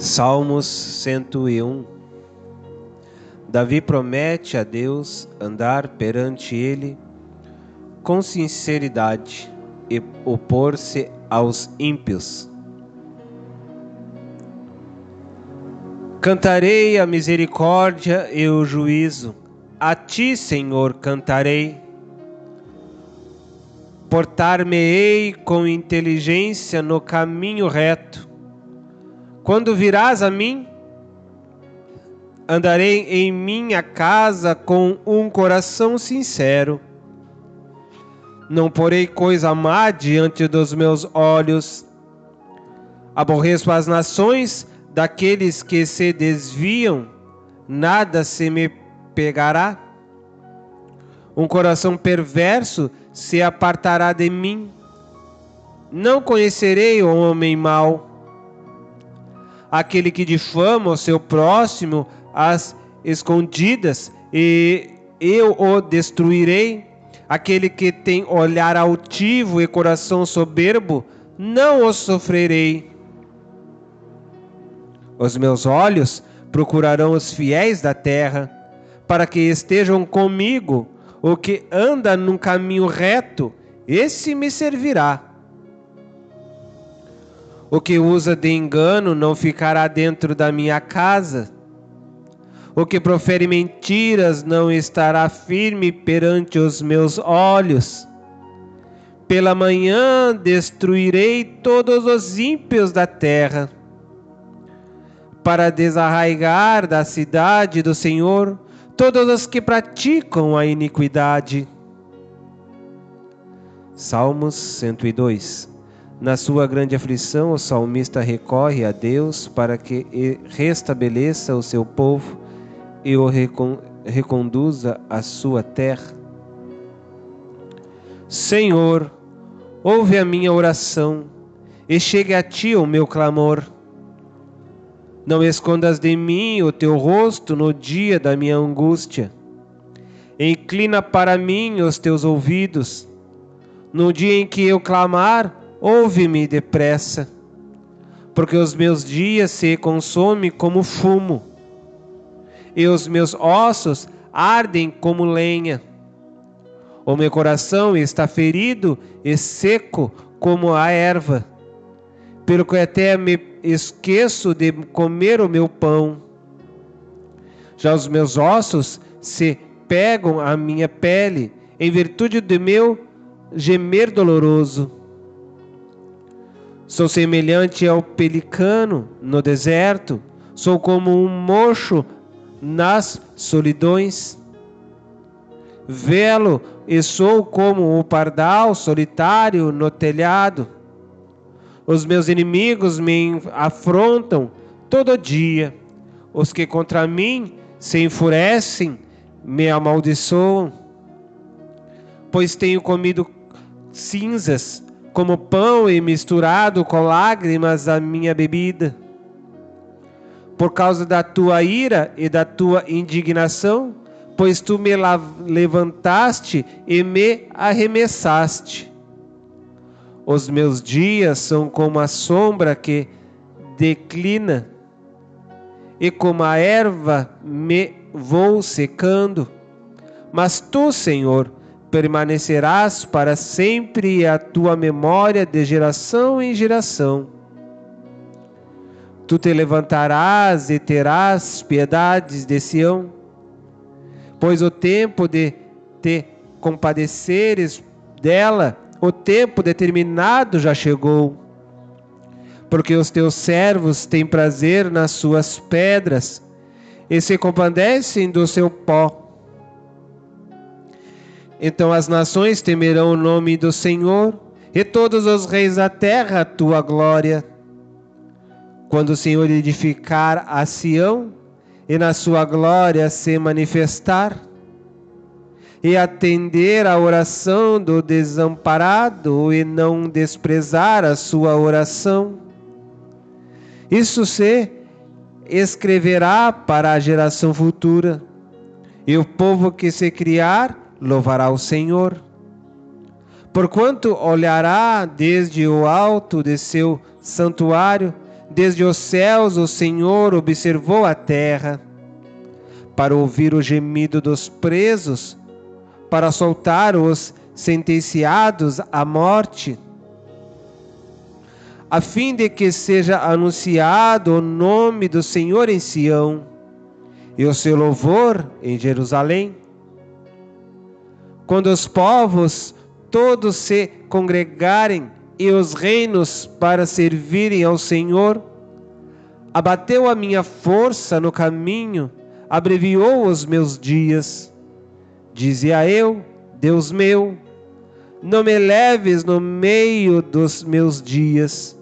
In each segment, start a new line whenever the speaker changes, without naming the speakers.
Salmos 101. Davi promete a Deus andar perante Ele com sinceridade e opor-se aos ímpios. Cantarei a misericórdia e o juízo, a Ti, Senhor, cantarei. Portar-me-ei com inteligência no caminho reto. Quando virás a mim, andarei em minha casa com um coração sincero. Não porei coisa má diante dos meus olhos. Aborreço as nações daqueles que se desviam, nada se me pegará. Um coração perverso se apartará de mim. Não conhecerei o homem mau. Aquele que difama o seu próximo às escondidas, e eu o destruirei. Aquele que tem olhar altivo e coração soberbo, não o sofrerei. Os meus olhos procurarão os fiéis da terra, para que estejam comigo. O que anda num caminho reto, esse me servirá. O que usa de engano não ficará dentro da minha casa. O que profere mentiras não estará firme perante os meus olhos. Pela manhã destruirei todos os ímpios da terra, para desarraigar da cidade do Senhor todos os que praticam a iniquidade. Salmos 102. Na sua grande aflição, o salmista recorre a Deus para que restabeleça o seu povo e o reconduza à sua terra. Senhor, ouve a minha oração e chegue a ti o meu clamor. Não escondas de mim o teu rosto no dia da minha angústia. Inclina para mim os teus ouvidos. No dia em que eu clamar, ouve-me depressa, porque os meus dias se consomem como fumo, e os meus ossos ardem como lenha. O meu coração está ferido e seco como a erva, pelo que até me esqueço de comer o meu pão. Já os meus ossos se pegam à minha pele, em virtude do meu gemer doloroso. Sou semelhante ao pelicano no deserto, sou como um mocho nas solidões. Velo e sou como o pardal solitário no telhado. Os meus inimigos me afrontam todo dia. Os que contra mim se enfurecem me amaldiçoam. Pois tenho comido cinzas como pão e misturado com lágrimas a minha bebida. Por causa da tua ira e da tua indignação, pois tu me levantaste e me arremessaste. Os meus dias são como a sombra que declina, e como a erva me vou secando. Mas tu, Senhor, permanecerás para sempre, e a tua memória de geração em geração. Tu te levantarás e terás piedades de Sião, pois o tempo de te compadeceres dela, o tempo determinado já chegou. Porque os teus servos têm prazer nas suas pedras e se compadecem do seu pó. Então as nações temerão o nome do Senhor, e todos os reis da terra a tua glória. Quando o Senhor edificar a Sião, e na sua glória se manifestar, e atender à oração do desamparado, e não desprezar a sua oração, isso se escreverá para a geração futura, e o povo que se criar louvará o Senhor. Porquanto olhará desde o alto de seu santuário, Desde os céus o Senhor observou a terra, para ouvir o gemido dos presos, para soltar os sentenciados à morte, a fim de que seja anunciado o nome do Senhor em Sião e o seu louvor em Jerusalém. Quando os povos todos se congregarem e os reinos para servirem ao Senhor, abateu a minha força no caminho, abreviou os meus dias. Dizia eu, Deus meu, não me leves no meio dos meus dias.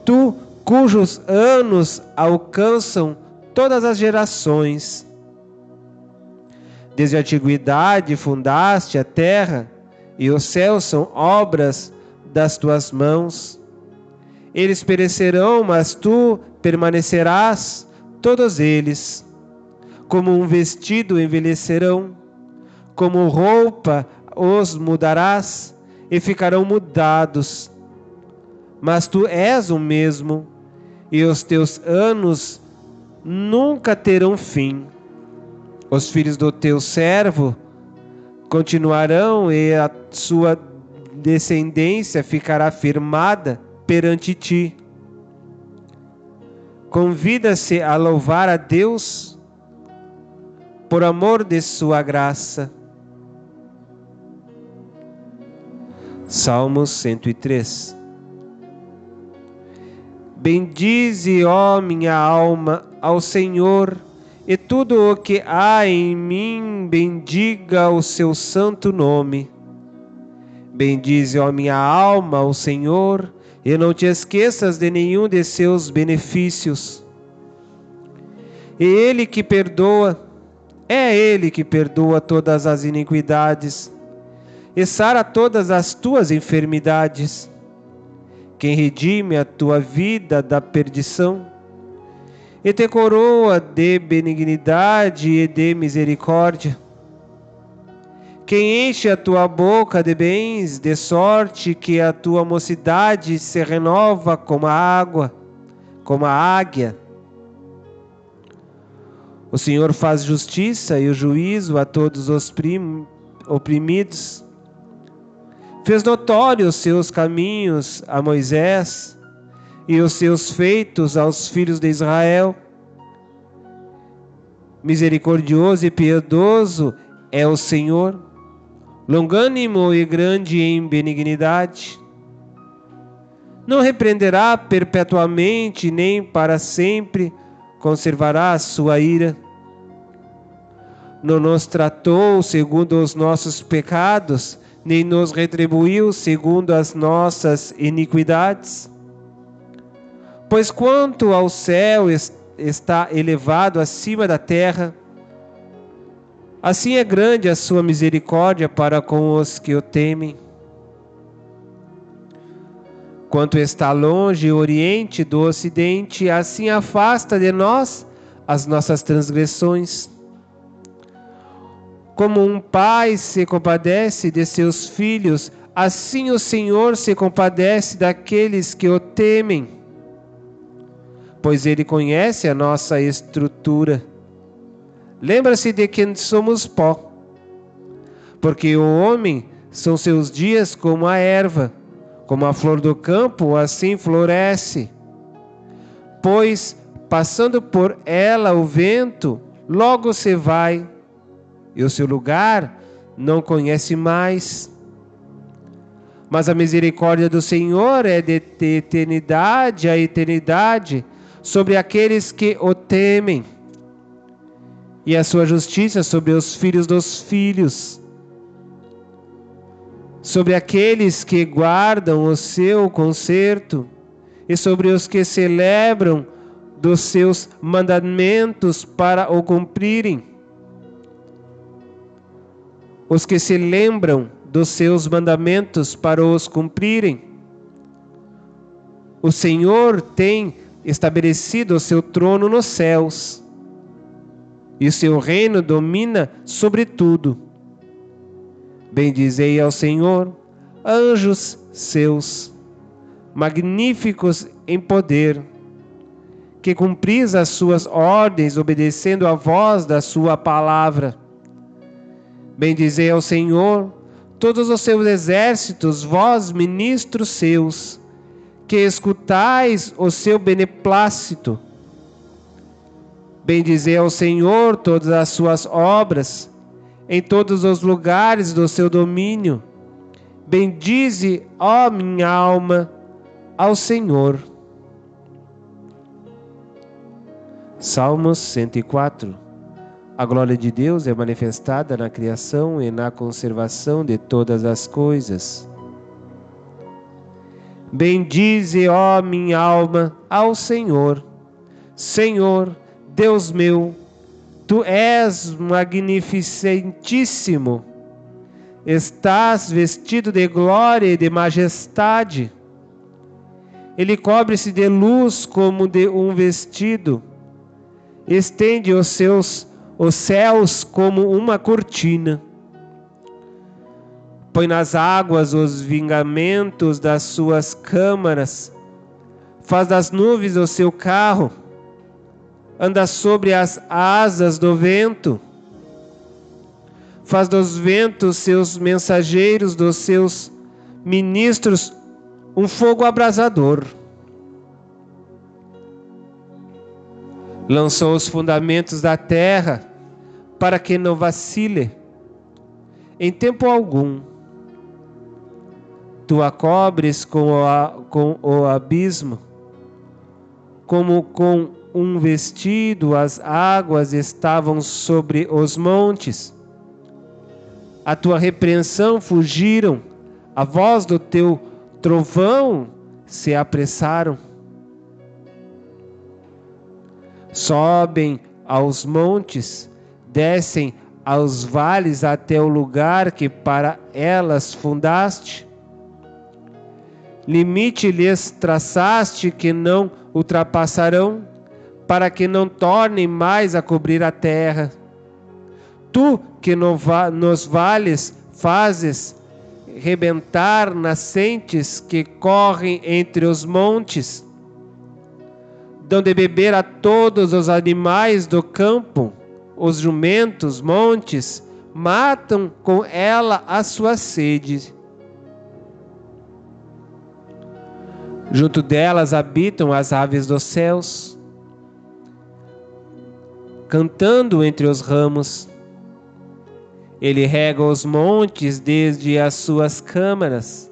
Tu, cujos anos alcançam todas as gerações. Desde a antiguidade fundaste a terra, e os céus são obras das tuas mãos. Eles perecerão, mas tu permanecerás, todos eles. Como um vestido envelhecerão, como roupa os mudarás, e ficarão mudados. Mas tu és o mesmo, e os teus anos nunca terão fim. Os filhos do teu servo continuarão, e a sua descendência ficará firmada perante ti. Convida-se a louvar a Deus por amor de sua graça. Salmos 103. Bendize, ó minha alma, ao Senhor, e tudo o que há em mim bendiga o seu santo nome. Bendize, ó minha alma, ao Senhor, e não te esqueças de nenhum de seus benefícios. É Ele que perdoa todas as iniquidades e sara todas as tuas enfermidades. Quem redime a tua vida da perdição e te coroa de benignidade e de misericórdia. Quem enche a tua boca de bens, de sorte que a tua mocidade se renova como a água, como a águia. O Senhor faz justiça e o juízo a todos os oprimidos. Fez notórios os seus caminhos a Moisés e os seus feitos aos filhos de Israel. Misericordioso e piedoso é o Senhor, longânimo e grande em benignidade. Não repreenderá perpetuamente, nem para sempre conservará a sua ira. Não nos tratou segundo os nossos pecados, nem nos retribuiu segundo as nossas iniquidades. Pois quanto ao céu está elevado acima da terra, assim é grande a sua misericórdia para com os que o temem. Quanto está longe o oriente do ocidente, assim afasta de nós as nossas transgressões. Como um pai se compadece de seus filhos, assim o Senhor se compadece daqueles que o temem, pois Ele conhece a nossa estrutura. Lembra-se de que somos pó, porque o homem são seus dias como a erva, como a flor do campo, assim floresce. Pois, passando por ela o vento, logo se vai, e o seu lugar não conhece mais. Mas a misericórdia do Senhor é de eternidade a eternidade sobre aqueles que o temem, e a sua justiça sobre os filhos dos filhos, sobre aqueles que guardam o seu conserto e sobre os que celebram dos seus mandamentos para o cumprirem. Os que se lembram dos seus mandamentos para os cumprirem. O Senhor tem estabelecido o seu trono nos céus, e o seu reino domina sobre tudo. Bendizei ao Senhor, anjos seus, magníficos em poder, que cumpris as suas ordens, obedecendo a voz da sua palavra. Bendizei ao Senhor todos os seus exércitos, vós, ministros seus, que escutais o seu beneplácito. Bendizei ao Senhor todas as suas obras, em todos os lugares do seu domínio. Bendize, ó minha alma, ao Senhor. Salmos 104. A glória de Deus é manifestada na criação e na conservação de todas as coisas. Bendize, ó minha alma, ao Senhor. Senhor, Deus meu, Tu és magnificentíssimo. Estás vestido de glória e de majestade. Ele cobre-se de luz como de um vestido. Estende os céus como uma cortina. Põe nas águas os vingamentos das suas câmaras. Faz das nuvens o seu carro. Anda sobre as asas do vento. Faz dos ventos seus mensageiros, dos seus ministros, um fogo abrasador. Lançou os fundamentos da terra, para que não vacile em tempo algum. Tu a cobres com o abismo, como com um vestido as águas estavam sobre os montes. A tua repreensão fugiram, a voz do teu trovão se apressaram. Sobem aos montes, descem aos vales até o lugar que para elas fundaste. Limite lhes traçaste que não ultrapassarão, para que não tornem mais a cobrir a terra. Tu que nos vales fazes rebentar nascentes que correm entre os montes, dão de beber a todos os animais do campo, os jumentos, montes, matam com ela a sua sede. Junto delas habitam as aves dos céus, cantando entre os ramos. Ele rega os montes desde as suas câmaras.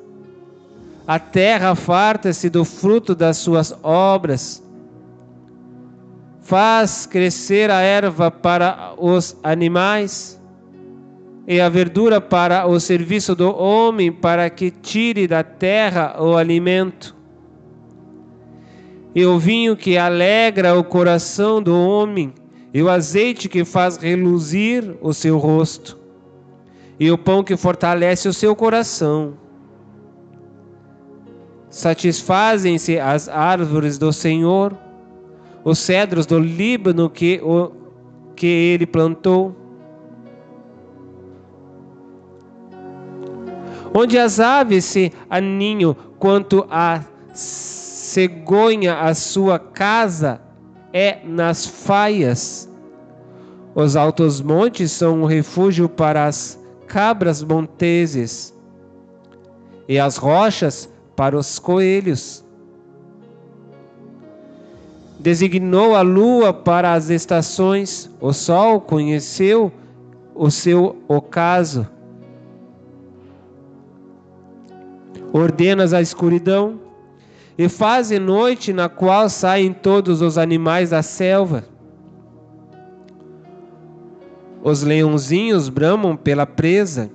A terra farta-se do fruto das suas obras. Faz crescer a erva para os animais e a verdura para o serviço do homem, para que tire da terra o alimento. E o vinho que alegra o coração do homem, e o azeite que faz reluzir o seu rosto, e o pão que fortalece o seu coração. Satisfazem-se as árvores do Senhor, os cedros do Líbano que ele plantou. Onde as aves se aninham, quanto a cegonha a sua casa é nas faias. Os altos montes são um refúgio para as cabras monteses, e as rochas para os coelhos. Designou a lua para as estações, o sol conheceu o seu ocaso. Ordenas a escuridão e faze noite na qual saem todos os animais da selva. Os leãozinhos bramam pela presa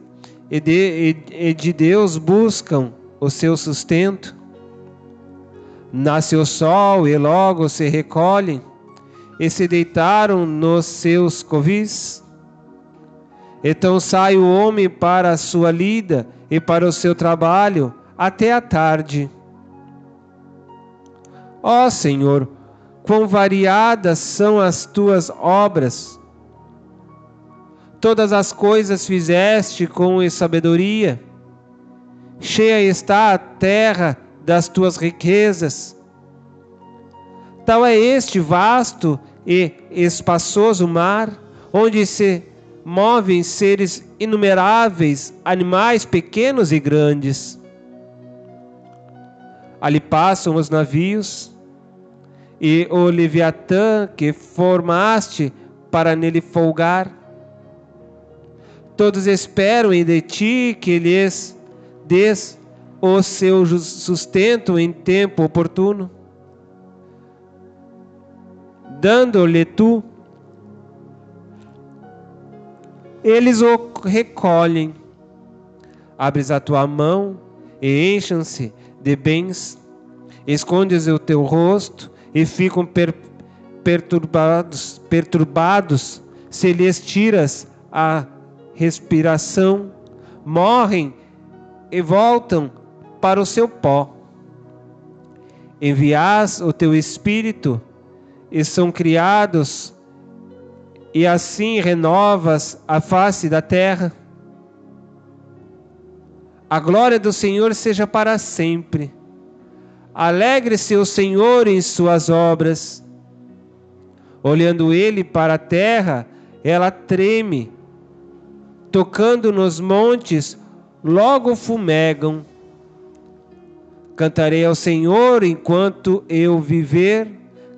e de Deus buscam o seu sustento. Nasce o sol e logo se recolhem e se deitaram nos seus covis. Então sai o homem para a sua lida e para o seu trabalho até a tarde. Ó Senhor, quão variadas são as tuas obras! Todas as coisas fizeste com sabedoria. Cheia está a terra das tuas riquezas. Tal é este vasto e espaçoso mar, onde se movem seres inumeráveis, animais pequenos e grandes. Ali passam os navios, e o Leviatã que formaste para nele folgar. Todos esperam de ti que lhes des o seu sustento em tempo oportuno, dando-lhe tu, eles o recolhem. Abres a tua mão e enchem-se de bens, escondes o teu rosto e ficam perturbados se lhes tiras a respiração, morrem e voltam para o seu pó. Envias o teu espírito e são criados, e assim renovas a face da terra. A glória do Senhor seja para sempre. Alegre-se o Senhor em suas obras. Olhando ele para a terra, ela treme. Tocando nos montes, logo fumegam. Cantarei ao Senhor enquanto eu viver.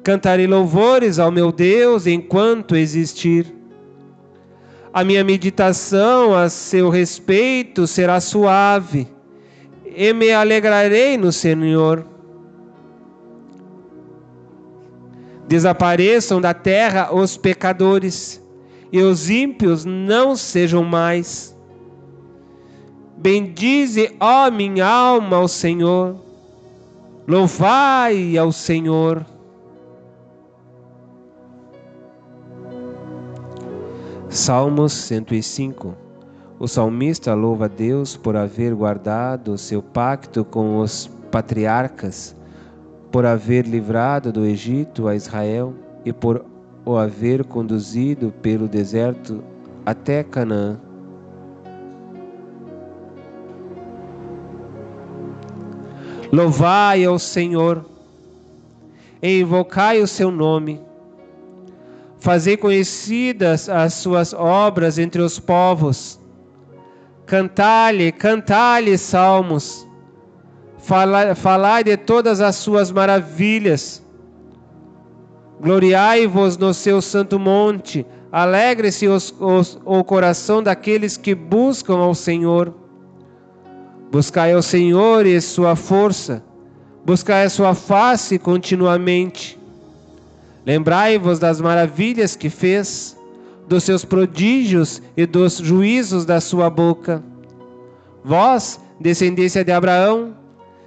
Cantarei louvores ao meu Deus enquanto existir. A minha meditação a seu respeito será suave, e me alegrarei no Senhor. Desapareçam da terra os pecadores, e os ímpios não sejam mais. Bendize, ó minha alma, ao Senhor. Louvai ao Senhor. Salmos 105. O salmista louva a Deus por haver guardado o seu pacto com os patriarcas, por haver livrado do Egito a Israel e por o haver conduzido pelo deserto até Canaã. Louvai ao Senhor, e invocai o seu nome. Fazei conhecidas as suas obras entre os povos. Cantai-lhe salmos. Falai de todas as suas maravilhas. Gloriai-vos no seu santo monte. Alegre-se o coração daqueles que buscam ao Senhor. Buscai ao Senhor e sua força. Buscai a sua face continuamente. Lembrai-vos das maravilhas que fez, dos seus prodígios e dos juízos da sua boca. Vós, descendência de Abraão,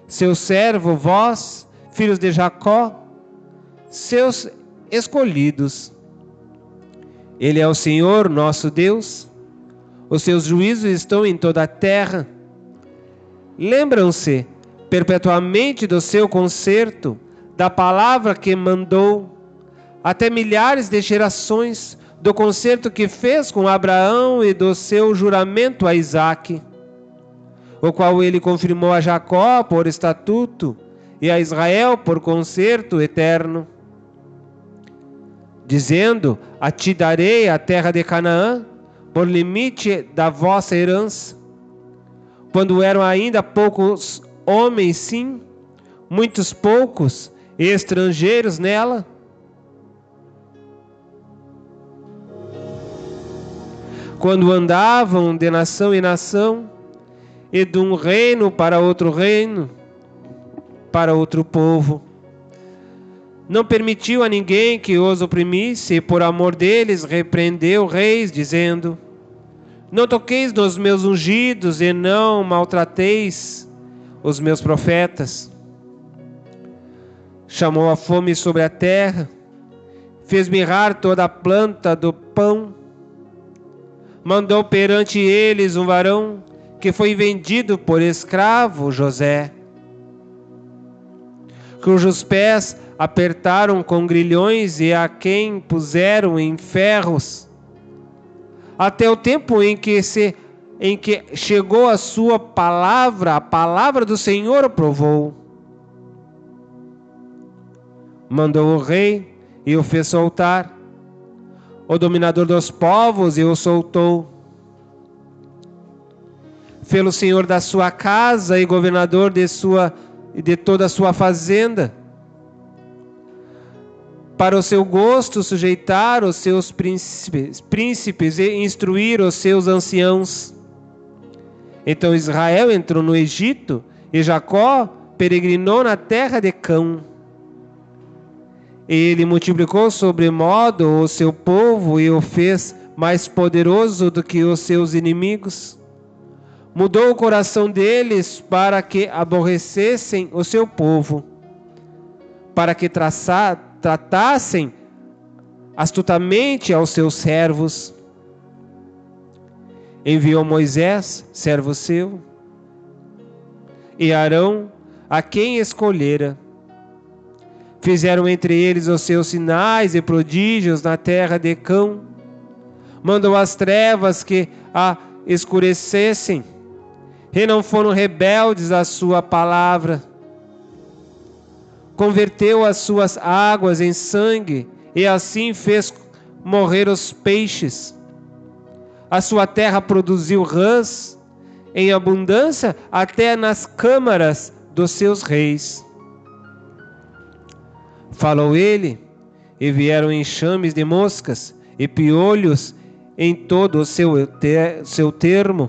seu servo, vós, filhos de Jacó, seus escolhidos. Ele é o Senhor nosso Deus, os seus juízos estão em toda a terra. Lembram-se perpetuamente do seu concerto, da palavra que mandou, até milhares de gerações, do concerto que fez com Abraão e do seu juramento a Isaque, o qual ele confirmou a Jacó por estatuto e a Israel por concerto eterno, dizendo: a ti darei a terra de Canaã, por limite da vossa herança. Quando eram ainda poucos homens, sim, muitos poucos estrangeiros nela, quando andavam de nação em nação, e de um reino, para outro povo. Não permitiu a ninguém que os oprimisse, e por amor deles repreendeu reis, dizendo: não toqueis nos meus ungidos, e não maltrateis os meus profetas. Chamou a fome sobre a terra, fez mirrar toda a planta do pão, mandou perante eles um varão que foi vendido por escravo, José, cujos pés apertaram com grilhões e a quem puseram em ferros, até o tempo em que chegou a sua palavra, a palavra do Senhor provou. Mandou o rei e o fez soltar. O dominador dos povos e o soltou. Fê-lo senhor da sua casa e governador de toda a sua fazenda. Para o seu gosto sujeitar os seus príncipes e instruir os seus anciãos. Então Israel entrou no Egito e Jacó peregrinou na terra de Cão. Ele multiplicou sobremodo o seu povo e o fez mais poderoso do que os seus inimigos. Mudou o coração deles para que aborrecessem o seu povo, para que tratassem astutamente aos seus servos. Enviou Moisés, servo seu, e Arão, a quem escolhera. Fizeram entre eles os seus sinais e prodígios na terra de Cão. Mandou as trevas que a escurecessem, e não foram rebeldes à sua palavra. Converteu as suas águas em sangue, e assim fez morrer os peixes. A sua terra produziu rãs em abundância até nas câmaras dos seus reis. Falou ele, e vieram enxames de moscas e piolhos em todo o seu termo.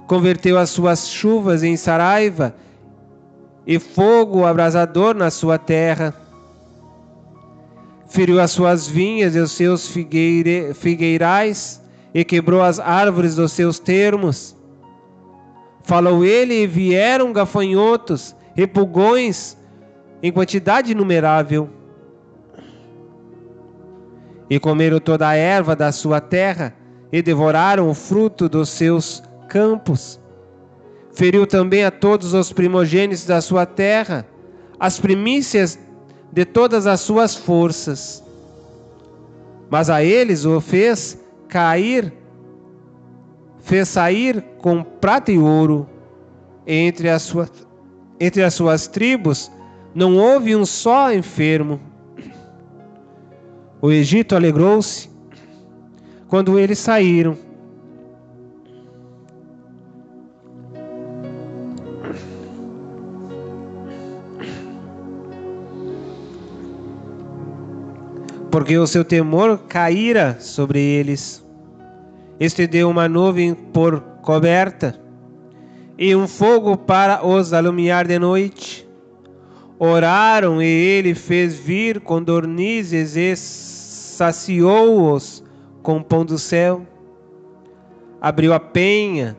Converteu as suas chuvas em saraiva e fogo abrasador na sua terra. Feriu as suas vinhas e os seus figueirais e quebrou as árvores dos seus termos. Falou ele, e vieram gafanhotos e pulgões em quantidade inumerável, e comeram toda a erva da sua terra, e devoraram o fruto dos seus campos. Feriu também a todos os primogênitos da sua terra, as primícias de todas as suas forças. Mas a eles o fez sair com prata e ouro. Entre as suas tribos não houve um só enfermo. O Egito alegrou-se quando eles saíram. Porque o seu temor caíra sobre eles. Estendeu uma nuvem por coberta e um fogo para os alumiar de noite. Oraram, e ele fez vir codornizes e saciou-os com pão do céu. Abriu a penha,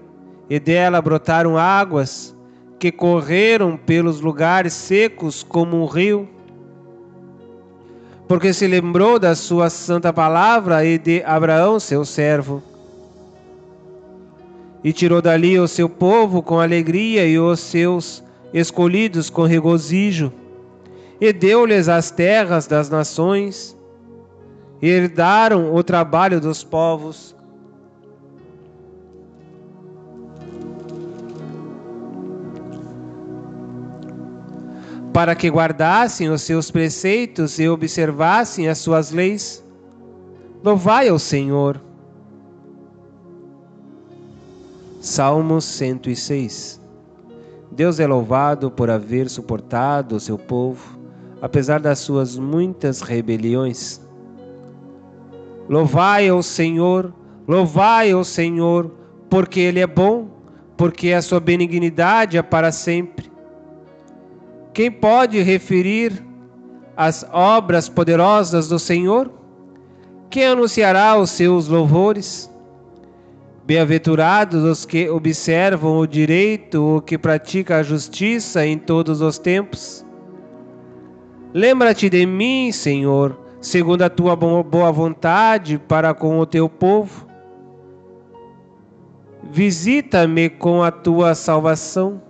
e dela brotaram águas, que correram pelos lugares secos como um rio. Porque se lembrou da sua santa palavra e de Abraão, seu servo. E tirou dali o seu povo com alegria e os seus escolhidos com regozijo, e deu-lhes as terras das nações, e herdaram o trabalho dos povos. Para que guardassem os seus preceitos e observassem as suas leis. Louvai ao Senhor. Salmos 106. Deus é louvado por haver suportado o seu povo, apesar das suas muitas rebeliões. Louvai ao Senhor, porque Ele é bom, porque a sua benignidade é para sempre. Quem pode referir as obras poderosas do Senhor? Quem anunciará os seus louvores? Bem-aventurados os que observam o direito, o que pratica a justiça em todos os tempos. Lembra-te de mim, Senhor, segundo a tua boa vontade para com o teu povo. Visita-me com a tua salvação,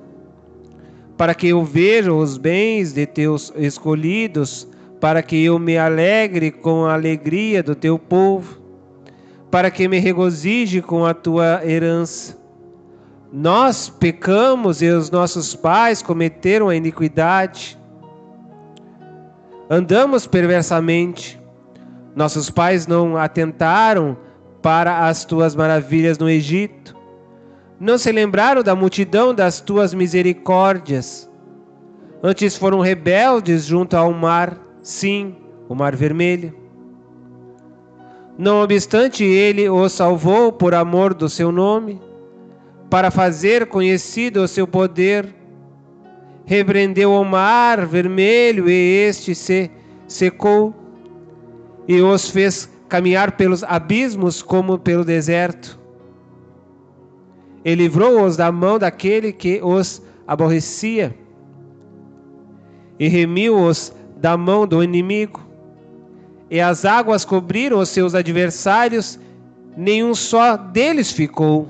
para que eu veja os bens de teus escolhidos, para que eu me alegre com a alegria do teu povo, para que me regozije com a tua herança. Nós pecamos e os nossos pais cometeram a iniquidade. andamos perversamente. Nossos pais não atentaram para as tuas maravilhas no Egito. Não se lembraram da multidão das tuas misericórdias. Antes foram rebeldes junto ao mar, sim, o Mar Vermelho. Não obstante, ele os salvou por amor do seu nome, para fazer conhecido o seu poder. Repreendeu o Mar Vermelho e este se secou, e os fez caminhar pelos abismos como pelo deserto. E livrou-os da mão daquele que os aborrecia, e remiu-os da mão do inimigo. E as águas cobriram os seus adversários, nenhum só deles ficou.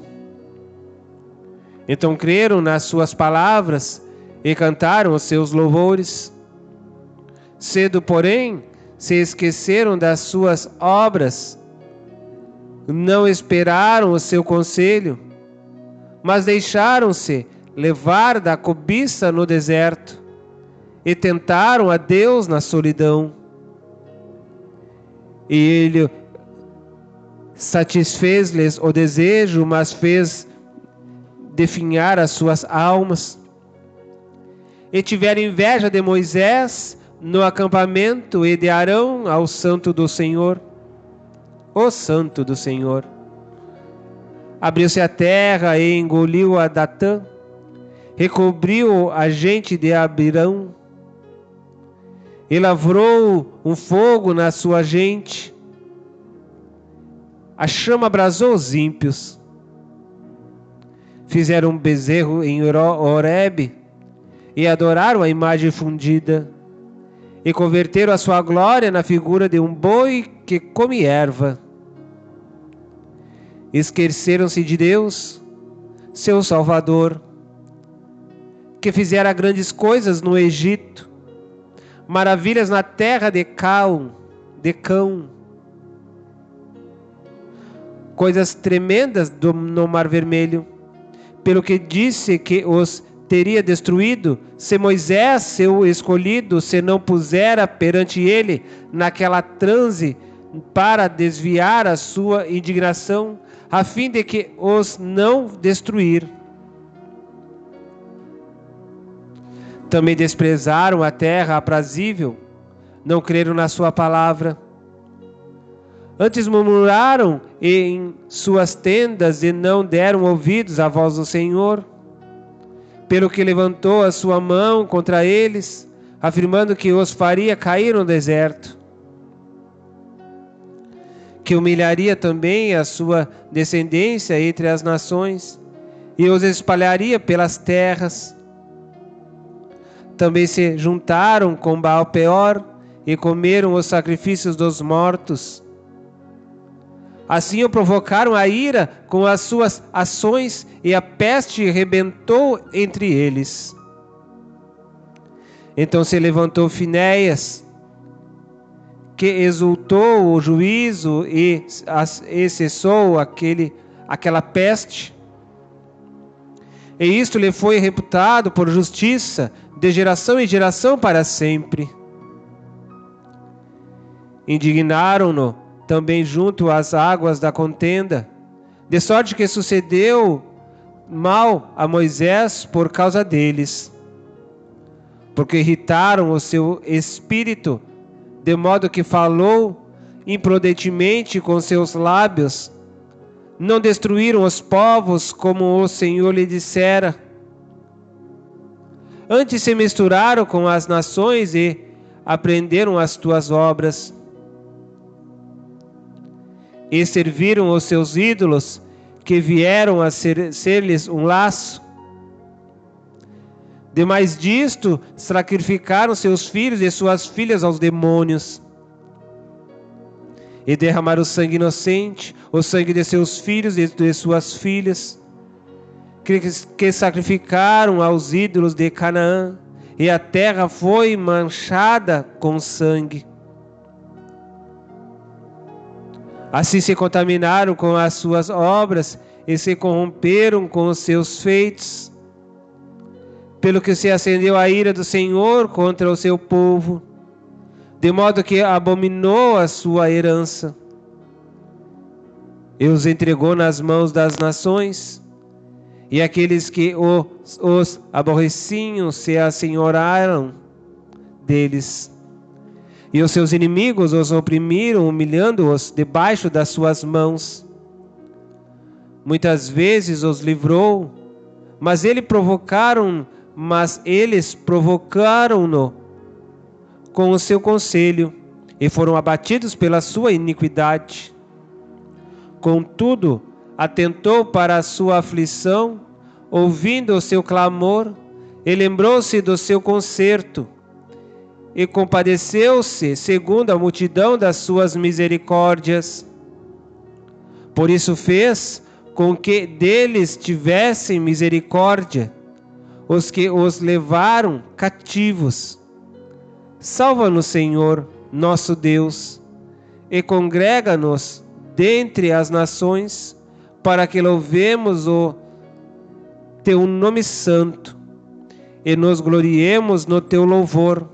Então creram nas suas palavras e cantaram os seus louvores. Cedo, porém, se esqueceram das suas obras, não esperaram o seu conselho, mas deixaram-se levar da cobiça no deserto e tentaram a Deus na solidão. E ele satisfez-lhes o desejo, mas fez definhar as suas almas. E tiveram inveja de Moisés no acampamento e de Arão ao santo do Senhor. O santo do Senhor. Abriu-se a terra e engoliu a Datã, recobriu a gente de Abirão, e lavrou um fogo na sua gente. A chama abrasou os ímpios. Fizeram um bezerro em Horebe e adoraram a imagem fundida, e converteram a sua glória na figura de um boi que come erva. Esqueceram-se de Deus, seu Salvador, que fizera grandes coisas no Egito, maravilhas na terra de Cão, coisas tremendas no Mar Vermelho, pelo que disse que os teria destruído, se Moisés, seu escolhido, se não pusera perante ele naquela transe para desviar a sua indignação, a fim de que os não destruir. Também desprezaram a terra aprazível, não creram na sua palavra. Antes murmuraram em suas tendas e não deram ouvidos à voz do Senhor, pelo que levantou a sua mão contra eles, afirmando que os faria cair no deserto, que humilharia também a sua descendência entre as nações e os espalharia pelas terras. Também se juntaram com Baal-peor e comeram os sacrifícios dos mortos. Assim o provocaram a ira com as suas ações, e a peste rebentou entre eles. Então se levantou Finéias, que exultou o juízo e cessou aquela peste. E isto lhe foi reputado por justiça, de geração em geração para sempre. Indignaram-no também junto às águas da contenda, de sorte que sucedeu mal a Moisés por causa deles, porque irritaram o seu espírito, de modo que falou imprudentemente com seus lábios. Não destruíram os povos como o Senhor lhe dissera. Antes se misturaram com as nações e aprenderam as tuas obras. E serviram os seus ídolos, que vieram a ser-lhes um laço. Demais disto, sacrificaram seus filhos e suas filhas aos demônios, e derramaram o sangue inocente, o sangue de seus filhos e de suas filhas, que sacrificaram aos ídolos de Canaã, e a terra foi manchada com sangue. Assim se contaminaram com as suas obras e se corromperam com os seus feitos, pelo que se acendeu a ira do Senhor contra o seu povo. de modo que abominou a sua herança, e os entregou nas mãos das nações, e aqueles que os aborreciam se assenhoraram deles. E os seus inimigos os oprimiram, humilhando-os debaixo das suas mãos. Muitas vezes os livrou, mas eles provocaram-no com o seu conselho, e foram abatidos pela sua iniquidade. Contudo, atentou para a sua aflição, ouvindo o seu clamor, e lembrou-se do seu conserto, e compadeceu-se segundo a multidão das suas misericórdias. Por isso fez com que deles tivessem misericórdia os que os levaram cativos. Salva-nos, Senhor, nosso Deus, e congrega-nos dentre as nações, para que louvemos o teu nome santo e nos gloriemos no teu louvor.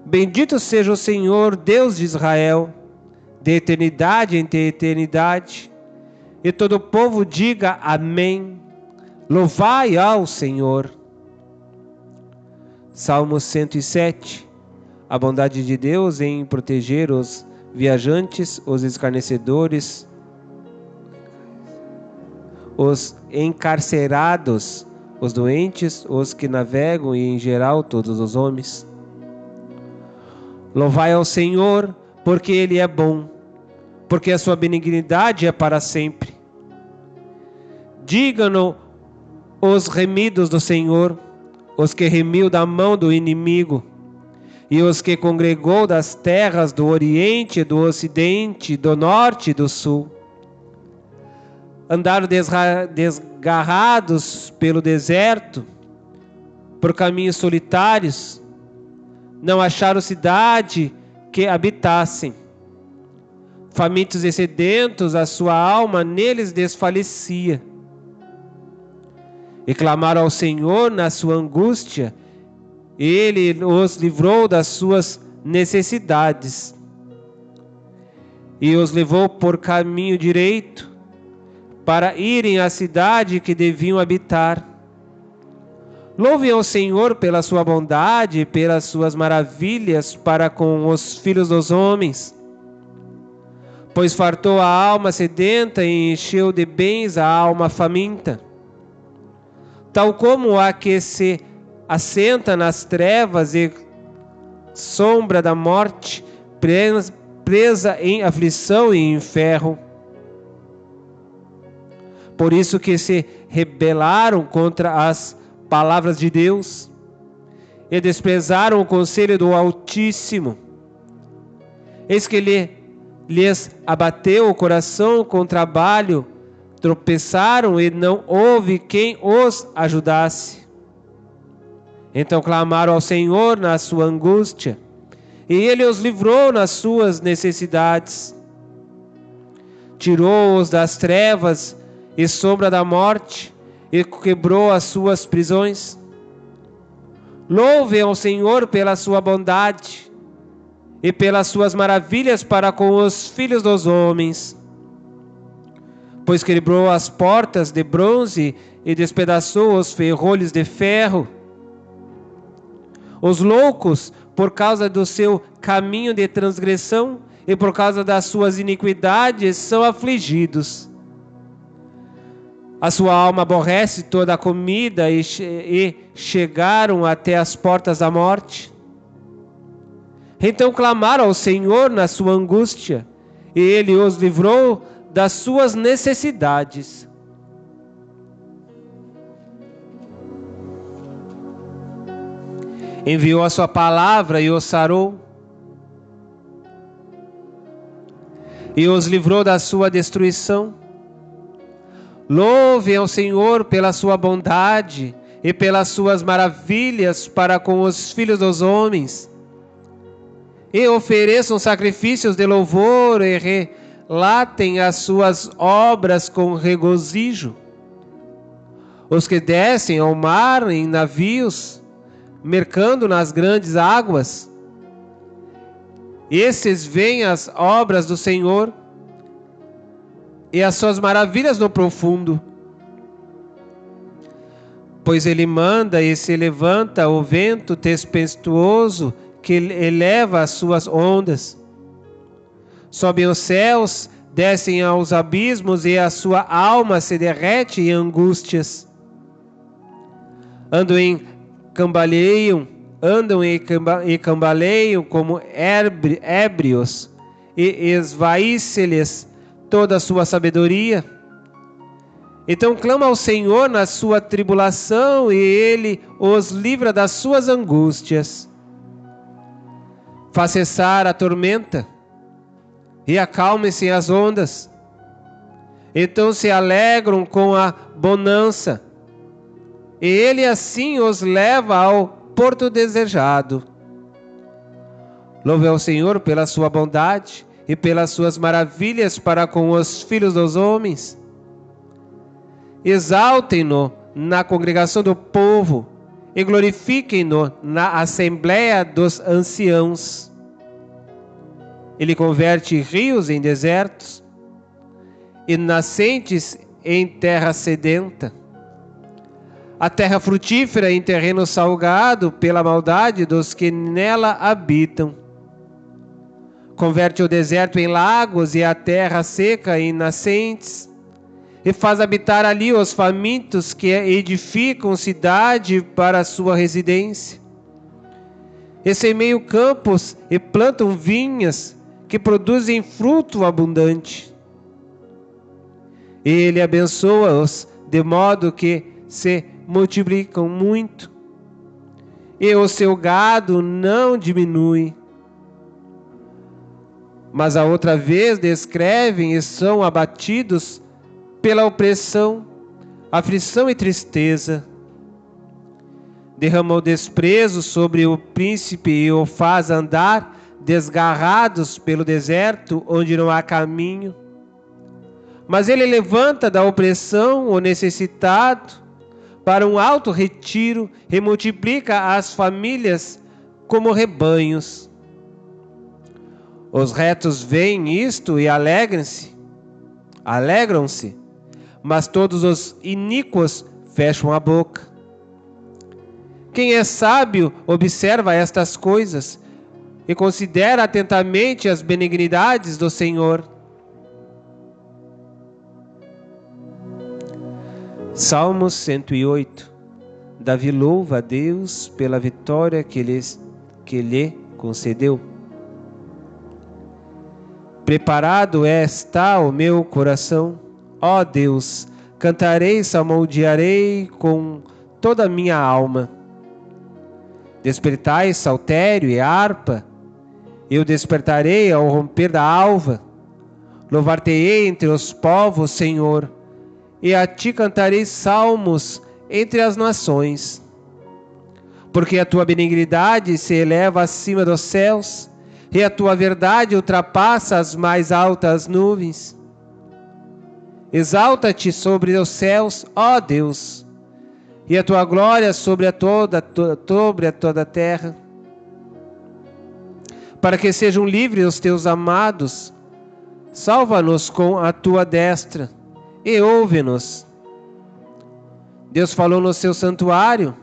Bendito seja o Senhor, Deus de Israel, de eternidade em eternidade. E todo o povo diga amém. Louvai ao Senhor. Salmo 107. A bondade de Deus em proteger os viajantes, os escarnecedores, os encarcerados, os doentes, os que navegam e em geral todos os homens. Louvai ao Senhor, porque Ele é bom, porque a sua benignidade é para sempre. Digam-no os remidos do Senhor, os que remiu da mão do inimigo, e os que congregou das terras do Oriente, do Ocidente, do Norte e do Sul. Andaram desgarrados pelo deserto, por caminhos solitários, não acharam cidade que habitassem. Famintos e sedentos, a sua alma neles desfalecia. E clamaram ao Senhor na sua angústia, Ele os livrou das suas necessidades e os levou por caminho direito para irem à cidade que deviam habitar. Louvem ao Senhor pela sua bondade e pelas suas maravilhas para com os filhos dos homens. Pois fartou a alma sedenta e encheu de bens a alma faminta. Tal como a que se assenta nas trevas e sombra da morte, presa em aflição e em ferro. Por isso que se rebelaram contra as palavras de Deus e desprezaram o conselho do Altíssimo. Eis que lhes abateu o coração com trabalho, tropeçaram e não houve quem os ajudasse. Então clamaram ao Senhor na sua angústia, e Ele os livrou nas suas necessidades. Tirou-os das trevas e sombra da morte, e quebrou as suas prisões. Louvem ao Senhor pela sua bondade e pelas suas maravilhas para com os filhos dos homens. Pois quebrou as portas de bronze e despedaçou os ferrolhos de ferro. Os loucos, por causa do seu caminho de transgressão e por causa das suas iniquidades, são afligidos. A sua alma aborrece toda a comida e chegaram até as portas da morte. Então clamaram ao Senhor na sua angústia, e Ele os livrou das suas necessidades. Enviou a sua palavra e os sarou, e os livrou da sua destruição. Louvem ao Senhor pela sua bondade e pelas suas maravilhas para com os filhos dos homens. E ofereçam sacrifícios de louvor e relatem as suas obras com regozijo. Os que descem ao mar em navios, mercando nas grandes águas, Esses veem as obras do Senhor e as suas maravilhas no profundo. Pois ele manda e se levanta o vento tempestuoso que eleva as suas ondas. Sobem os céus, descem aos abismos e a sua alma se derrete em angústias. Andam e cambaleiam como ébrios e esvaíce-lhes toda a sua sabedoria. Então clama ao Senhor na sua tribulação e Ele os livra das suas angústias. Faz cessar a tormenta e acalmem-se as ondas. Então se alegram com a bonança e Ele assim os leva ao porto desejado. Louve ao Senhor pela sua bondade e pelas suas maravilhas para com os filhos dos homens. Exaltem-no na congregação do povo e glorifiquem-no na assembleia dos anciãos. Ele converte rios em desertos e nascentes em terra sedenta. A terra frutífera em terreno salgado pela maldade dos que nela habitam. Converte o deserto em lagos e a terra seca em nascentes. E faz habitar ali os famintos que edificam cidade para a sua residência. E semeiam campos e plantam vinhas que produzem fruto abundante. Ele abençoa-os de modo que se multiplicam muito. E o seu gado não diminui. Mas a outra vez descrevem e são abatidos pela opressão, aflição e tristeza. Derrama o desprezo sobre o príncipe e o faz andar desgarrados pelo deserto onde não há caminho. Mas ele levanta da opressão o necessitado para um alto retiro e multiplica as famílias como rebanhos. Os retos veem isto e alegram-se, mas todos os iníquos fecham a boca. Quem é sábio observa estas coisas e considera atentamente as benignidades do Senhor. Salmos 108. Davi louva a Deus pela vitória que lhe concedeu. Preparado está o meu coração. Ó Deus, cantarei, salmodiarei com toda a minha alma. Despertai saltério e harpa, eu despertarei ao romper da alva. Louvar-te-ei entre os povos, Senhor, e a ti cantarei salmos entre as nações. Porque a tua benignidade se eleva acima dos céus, e a tua verdade ultrapassa as mais altas nuvens. Exalta-te sobre os céus, ó Deus, e a tua glória sobre toda a terra. Para que sejam livres os teus amados, salva-nos com a tua destra e ouve-nos. Deus falou no seu santuário: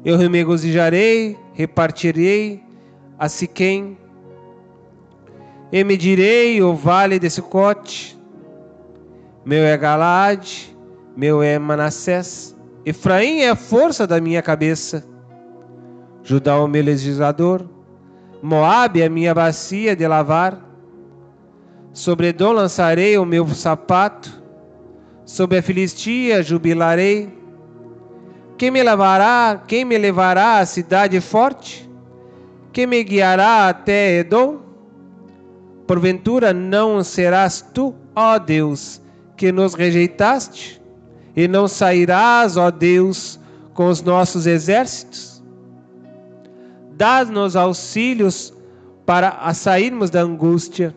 eu me regozijarei, repartirei a Siquém, e medirei o vale de Sucote. Meu é Galaade, meu é Manassés. Efraim é a força da minha cabeça. Judá é o meu legislador. Moabe é a minha bacia de lavar. Sobre Edom lançarei o meu sapato. Sobre a Filistia jubilarei. Quem me levará à cidade forte? Quem me guiará até Edom? Porventura não serás tu, ó Deus, que nos rejeitaste, e não sairás, ó Deus, com os nossos exércitos? Dá-nos auxílios para sairmos da angústia,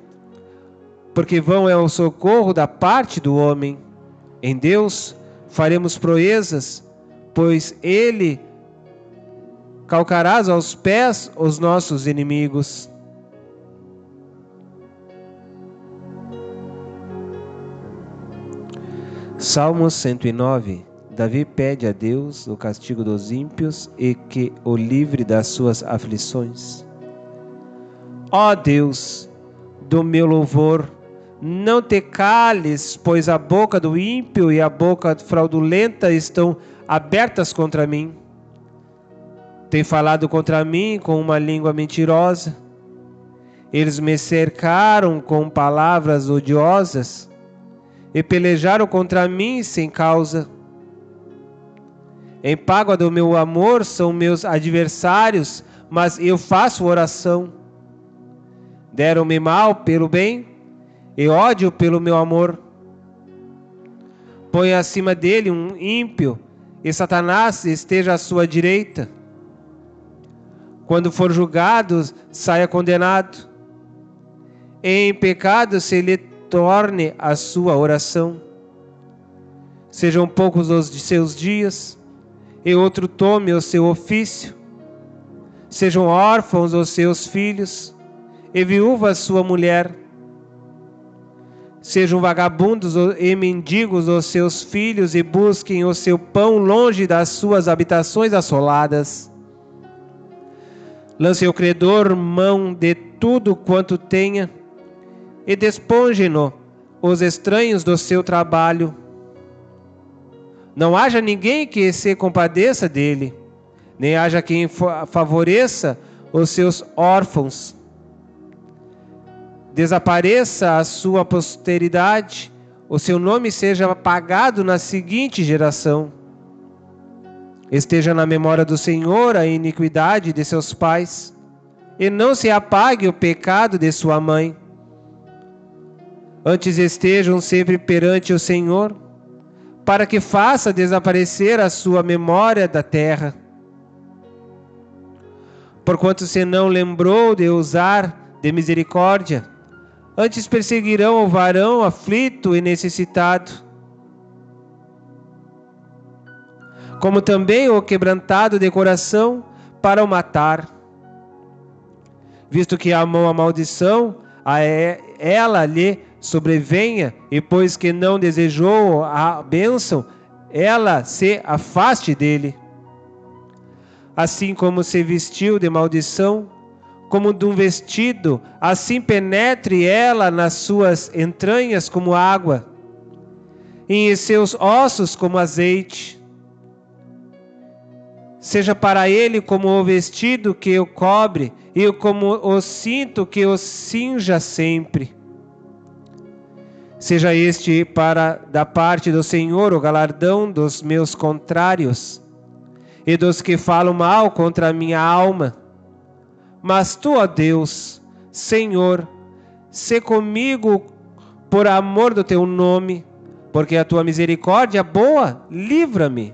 porque vão é o socorro da parte do homem. Em Deus faremos proezas, pois Ele calcarás aos pés os nossos inimigos. Salmo 109. Davi pede a Deus o castigo dos ímpios e que o livre das suas aflições. Ó Deus, do meu louvor, não te cales, pois a boca do ímpio e a boca fraudulenta estão abertas contra mim. Tem falado contra mim com uma língua mentirosa. Eles me cercaram com palavras odiosas e pelejaram contra mim sem causa. Em paga do meu amor são meus adversários, mas eu faço oração. Deram-me mal pelo bem e ódio pelo meu amor. Põe acima dele um ímpio e Satanás esteja à sua direita. Quando for julgado, saia condenado. Em pecado se lhe torne a sua oração. Sejam poucos os de seus dias, e outro tome o seu ofício. Sejam órfãos os seus filhos, e viúva a sua mulher. Sejam vagabundos e mendigos os seus filhos, e busquem o seu pão longe das suas habitações assoladas. Lance o credor mão de tudo quanto tenha, e desponjem-no os estranhos do seu trabalho. Não haja ninguém que se compadeça dele, nem haja quem favoreça os seus órfãos. Desapareça a sua posteridade, o seu nome seja apagado na seguinte geração. Esteja na memória do Senhor a iniquidade de seus pais, e não se apague o pecado de sua mãe. Antes estejam sempre perante o Senhor, para que faça desaparecer a sua memória da terra. Porquanto se não lembrou de usar de misericórdia, antes perseguirão o varão aflito e necessitado, como também o quebrantado de coração, para o matar. Visto que amou a maldição, ela lhe sobrevenha, e pois que não desejou a bênção, ela se afaste dele. Assim como se vestiu de maldição, como de um vestido, assim penetre ela nas suas entranhas como água, e em seus ossos como azeite. Seja para ele como o vestido que o cobre, e como o cinto que o cinja sempre. Seja este da parte do Senhor o galardão dos meus contrários, e dos que falam mal contra a minha alma. Mas tu, ó Deus, Senhor, sê comigo por amor do teu nome, porque a tua misericórdia boa, livra-me.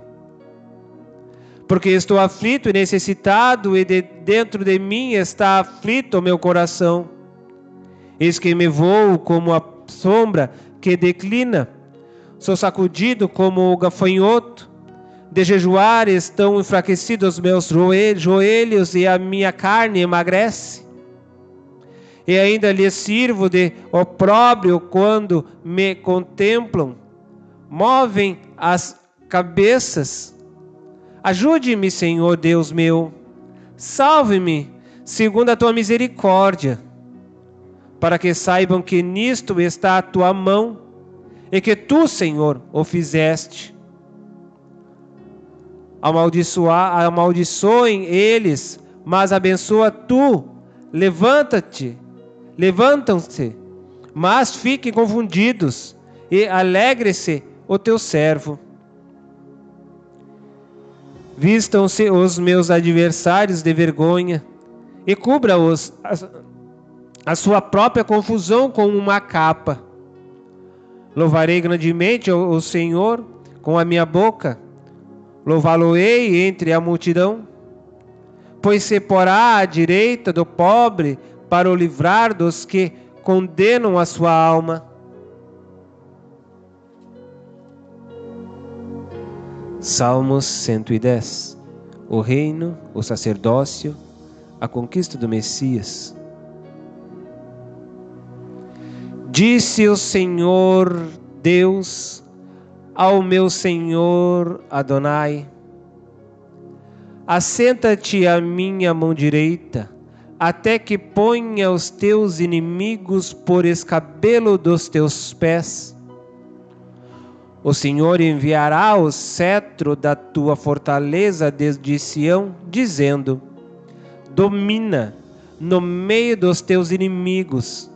Porque estou aflito e necessitado, e dentro de mim está aflito o meu coração. Eis que me vou como a sombra que declina, sou sacudido como o gafanhoto. De jejuar estão enfraquecidos os meus joelhos, e a minha carne emagrece. E ainda lhes sirvo de opróbrio quando me contemplam, movem as cabeças. Ajude-me, Senhor Deus meu, salve-me segundo a tua misericórdia, para que saibam que nisto está a tua mão, e que tu, Senhor, o fizeste. Amaldiçoem eles, mas abençoa tu. Levantam-se, mas fiquem confundidos, e alegre-se o teu servo. Vistam-se os meus adversários de vergonha, e cubra-os a sua própria confusão com uma capa. Louvarei grandemente o Senhor com a minha boca, louvá-lo-ei entre a multidão, pois se porá à direita do pobre para o livrar dos que condenam a sua alma. Salmos 110. O reino, o sacerdócio, a conquista do Messias. Disse o Senhor Deus ao meu Senhor Adonai. Assenta-te à minha mão direita, até que ponha os teus inimigos por escabelo dos teus pés. O Senhor enviará o cetro da tua fortaleza desde Sião, dizendo: domina no meio dos teus inimigos.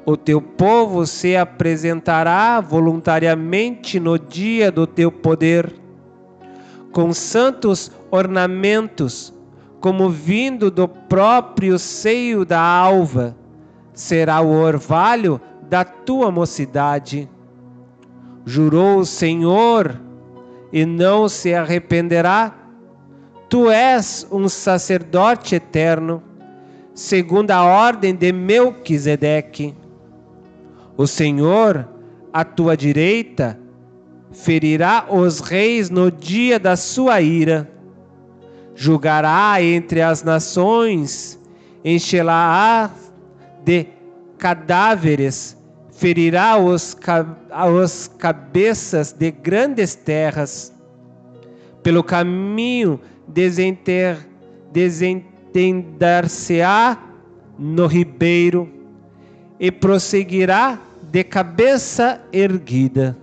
O teu povo se apresentará voluntariamente no dia do teu poder, com santos ornamentos, como vindo do próprio seio da alva, será o orvalho da tua mocidade. Jurou o Senhor e não se arrependerá. Tu és um sacerdote eterno, segundo a ordem de Melquisedeque. O Senhor, à tua direita, ferirá os reis no dia da sua ira. Julgará entre as nações, enchê-la-á de cadáveres, ferirá os cabeças de grandes terras. Pelo caminho desentendar-se-á no ribeiro e prosseguirá de cabeça erguida.